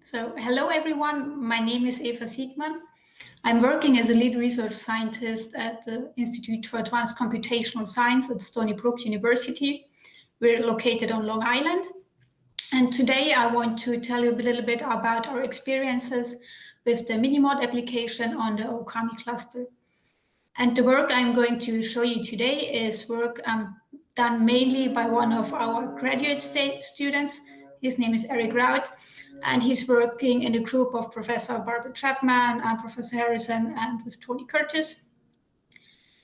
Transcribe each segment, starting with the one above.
So, hello everyone, my name is Eva Siegmann. I'm working as a lead research scientist at the Institute for Advanced Computational Science at Stony Brook University. We're located on Long Island. And today I want to tell you a little bit about our experiences with the Minimod application on the Ookami cluster. And the work I'm going to show you today is work done mainly by one of our graduate students. His name is Eric Rout, and he's working in a group of Professor Barbara Chapman, Professor Harrison, and with Tony Curtis.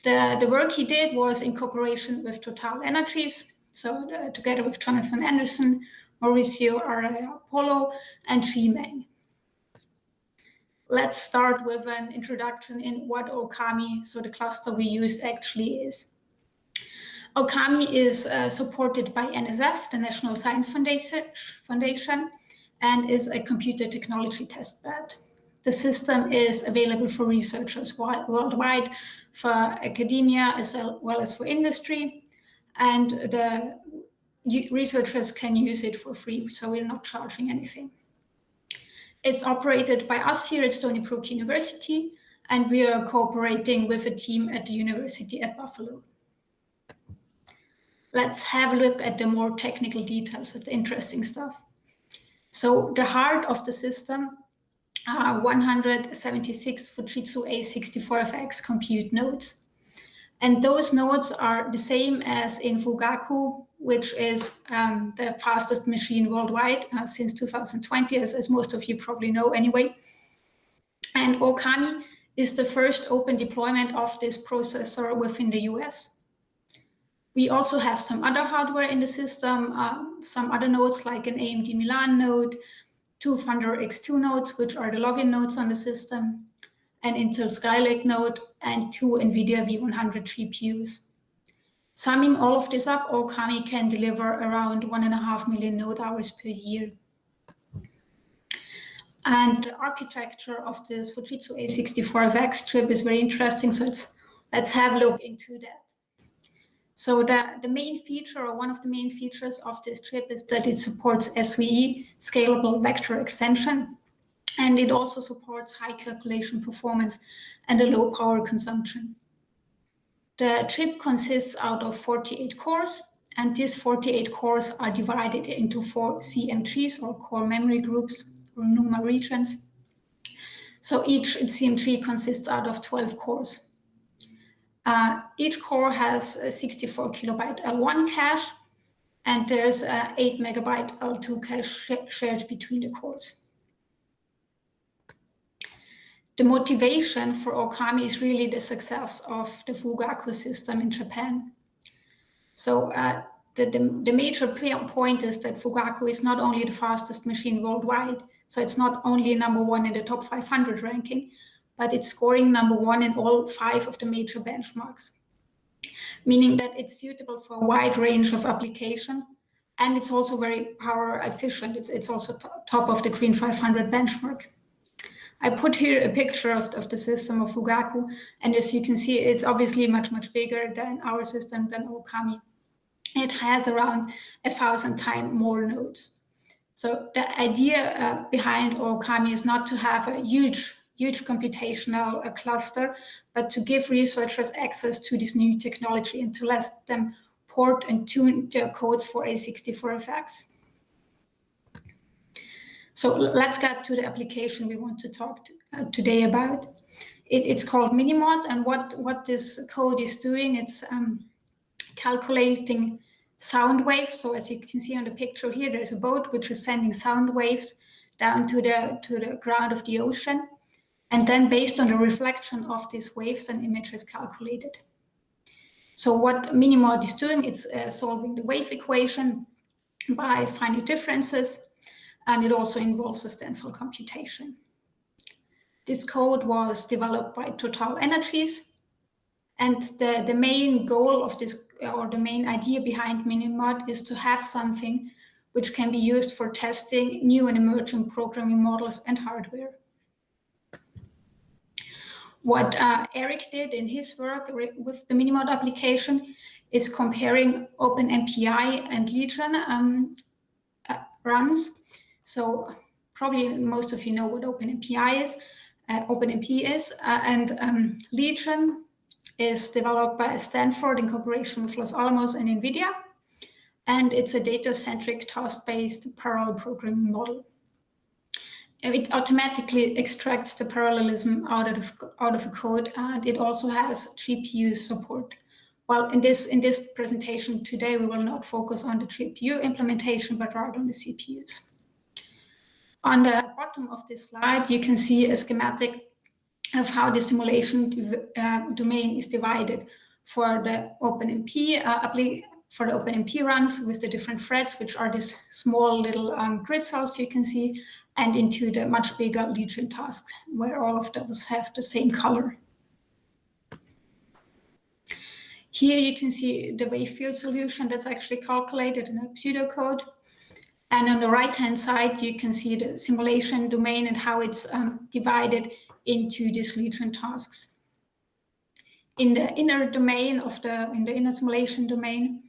The work he did was in cooperation with Total Energies, so together with Jonathan Anderson, Mauricio Araya-Polo, and Meng. Let's start with an introduction in what Ookami, so the cluster we used, actually is. Ookami is supported by NSF, the National Science Foundation, and is a computer technology testbed. The system is available for researchers worldwide, for academia as well as for industry, and the researchers can use it for free, so we're not charging anything. It's operated by us here at Stony Brook University, and we are cooperating with a team at the University at Buffalo. Let's have a look at the more technical details, at the interesting stuff. So the heart of the system are 176 Fujitsu A64FX compute nodes. And those nodes are the same as in Fugaku, which is the fastest machine worldwide since 2020, as most of you probably know anyway. And Ookami is the first open deployment of this processor within the US. We also have some other hardware in the system, some other nodes like an AMD Milan node, 2 Thunder X2 nodes, which are the login nodes on the system, an Intel Skylake node, and 2 NVIDIA V100 GPUs. Summing all of this up, Ookami can deliver around 1.5 million node hours per year. And the architecture of this Fujitsu A64FX chip is very interesting, so let's have a look into that. So the main feature, or one of the main features of this chip, is that it supports SVE, scalable vector extension, and it also supports high calculation performance and a low power consumption. The chip consists out of 48 cores, and these 48 cores are divided into 4 CMGs, or core memory groups, or NUMA regions. So each CMG consists out of 12 cores. Each core has a 64 kilobyte L1 cache, and there's 8 megabyte L2 cache shared between the cores. The motivation for Ookami is really the success of the Fugaku system in Japan. So the major point is that Fugaku is not only the fastest machine worldwide, so it's not only #1 in the top 500 ranking, but it's scoring #1 in all 5 of the major benchmarks, meaning that it's suitable for a wide range of application, and it's also very power efficient. It's also top of the Green 500 benchmark. I put here a picture of the system of Fugaku, and as you can see, it's obviously much, much bigger than our system, than Ookami. It has around 1,000 times more nodes. So the idea behind Ookami is not to have a huge computational cluster, but to give researchers access to this new technology and to let them port and tune their codes for A64FX. So let's get to the application we want to talk today about. It's called Minimod, and what this code is doing, it's calculating sound waves. So as you can see on the picture here, there's a boat which is sending sound waves down to the ground of the ocean. And then based on the reflection of these waves, an image is calculated. So what Minimod is doing, it's solving the wave equation by finite differences, and it also involves a stencil computation. This code was developed by Total Energies, and the main goal of this, or the main idea behind Minimod, is to have something which can be used for testing new and emerging programming models and hardware. What Eric did in his work with the Minimod application is comparing OpenMPI and Legion runs. So probably most of you know what OpenMP is. Legion is developed by Stanford in cooperation with Los Alamos and NVIDIA, and it's a data-centric, task-based parallel programming model. It automatically extracts the parallelism out of a code, and it also has GPU support. Well, in this presentation today, we will not focus on the GPU implementation, but rather on the CPUs. On the bottom of this slide, you can see a schematic of how the simulation domain is divided for the OpenMP runs with the different threads, which are these small little grid cells you can see, and into the much bigger Legion tasks, where all of those have the same color. Here you can see the Wavefield solution that's actually calculated in a pseudocode. And on the right-hand side, you can see the simulation domain and how it's divided into these Legion tasks. In the inner domain in the inner simulation domain,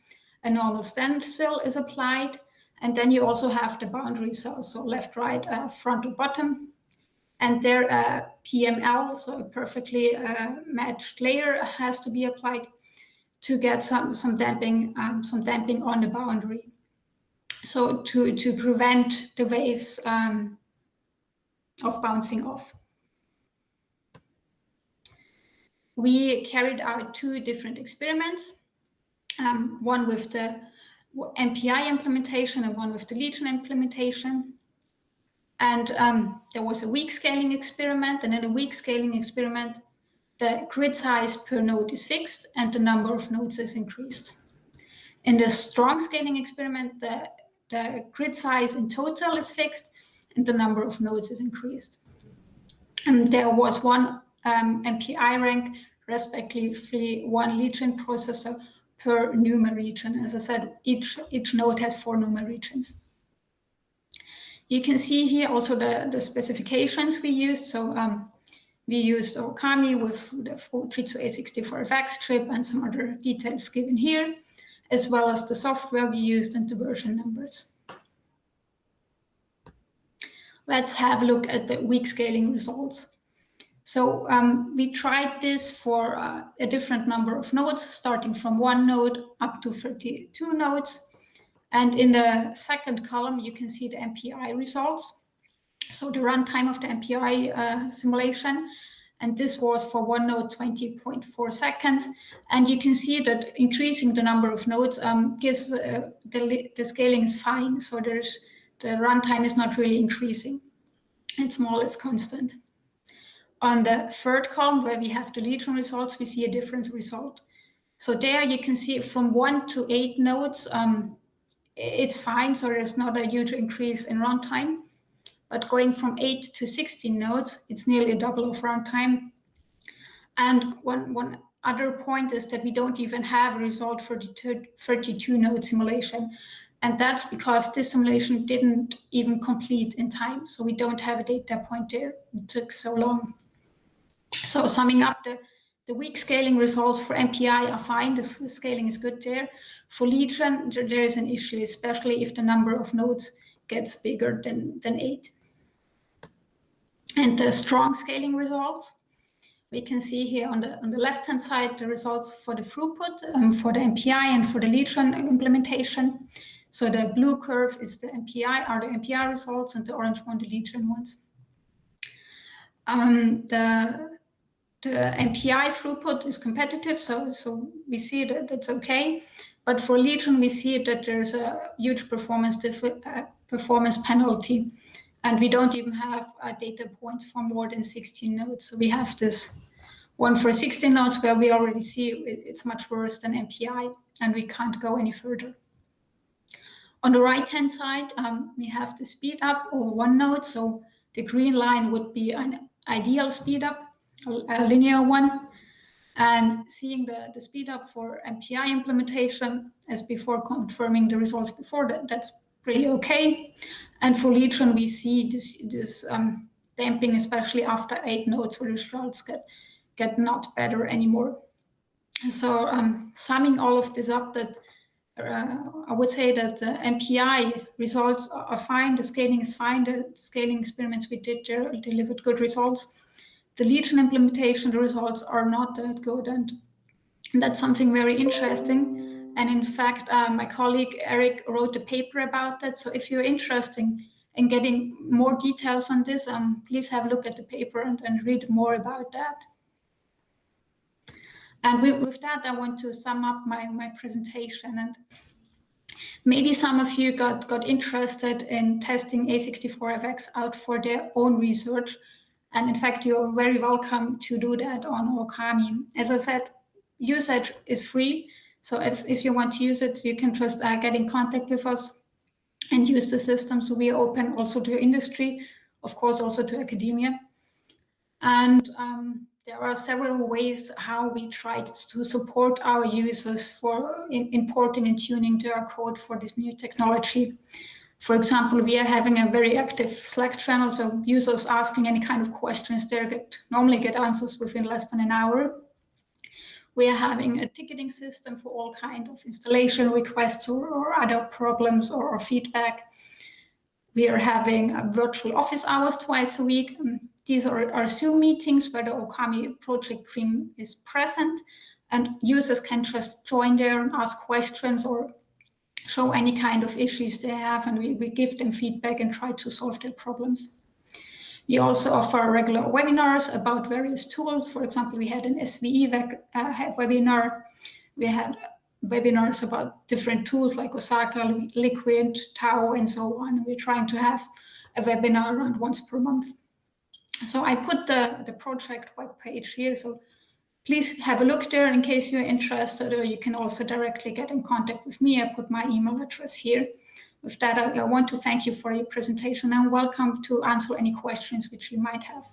a normal standstill is applied, and then you also have the boundary cells, so left, right, front, or bottom, and there PML, so a perfectly matched layer, has to be applied to get some damping on the boundary. So to prevent the waves of bouncing off. We carried out two different experiments, one with the MPI implementation and one with the Legion implementation. And there was a weak scaling experiment, and in a weak scaling experiment, the grid size per node is fixed and the number of nodes is increased. In the strong scaling experiment, the grid size in total is fixed and the number of nodes is increased. And there was one MPI rank, respectively one Legion processor per NUMA region. As I said, each node has 4 NUMA regions. You can see here also the specifications we used. So we used Ookami with the Fujitsu A64FX chip and some other details given here, as well as the software we used and the version numbers. Let's have a look at the weak scaling results. So we tried this for a different number of nodes, starting from 1 node up to 32 nodes. And in the second column, you can see the MPI results. So the runtime of the MPI simulation. And this was for 1 node, 20.4 seconds. And you can see that increasing the number of nodes gives the scaling is fine. So the runtime is not really increasing. It's more or less constant. On the third column, where we have the Legion results, we see a different result. So there you can see from 1 to 8 nodes, it's fine. So there's not a huge increase in runtime. But going from 8 to 16 nodes, it's nearly a double of runtime. And one other point is that we don't even have a result for the 32 node simulation. And that's because this simulation didn't even complete in time. So we don't have a data point there. It took so long. So summing up, the weak scaling results for MPI are fine. The scaling is good there. For Legion, there is an issue, especially if the number of nodes gets bigger than 8. And the strong scaling results, we can see here on the left-hand side the results for the throughput, for the MPI and for the Legion implementation. So the blue curve is the MPI results, and the orange one the Legion ones. The MPI throughput is competitive, so we see that that's okay. But for Legion, we see that there's a huge performance penalty. And we don't even have data points for more than 16 nodes. So we have this one for 16 nodes where we already see it's much worse than MPI, and we can't go any further. On the right-hand side, we have the speed up over 1 node. So the green line would be an ideal speed up, a linear one. And seeing the speed up for MPI implementation as before, confirming the results before, that's pretty okay. And for Legion, we see this damping, especially after 8 nodes, where the results get not better anymore. So summing all of this up, that I would say that the MPI results are fine, the scaling is fine, the scaling experiments we did delivered good results. The Legion implementation, the results are not that good, and that's something very interesting. And in fact, my colleague Eric wrote a paper about that. So if you're interested in getting more details on this, please have a look at the paper and read more about that. And with that, I want to sum up my presentation. And maybe some of you got interested in testing A64FX out for their own research. And in fact, you're very welcome to do that on Ookami. As I said, usage is free. So if you want to use it, you can just get in contact with us and use the system. So we are open also to industry, of course, also to academia. And there are several ways how we try to support our users for importing and tuning their code for this new technology. For example, we are having a very active Slack channel, so users asking any kind of questions there normally get answers within less than an hour. We are having a ticketing system for all kind of installation requests or other problems or feedback. We are having virtual office hours twice a week. These are Zoom meetings where the Ookami project team is present, and users can just join there and ask questions or show any kind of issues they have, and we give them feedback and try to solve their problems. We also offer regular webinars about various tools. For example, we had an SVE webinar. We had webinars about different tools like Osaka, Liquid, Tau, and so on. We're trying to have a webinar around once per month. So I put the project webpage here, so please have a look there in case you're interested, or you can also directly get in contact with me. I put my email address here. With that, I want to thank you for your presentation and welcome to answer any questions which you might have.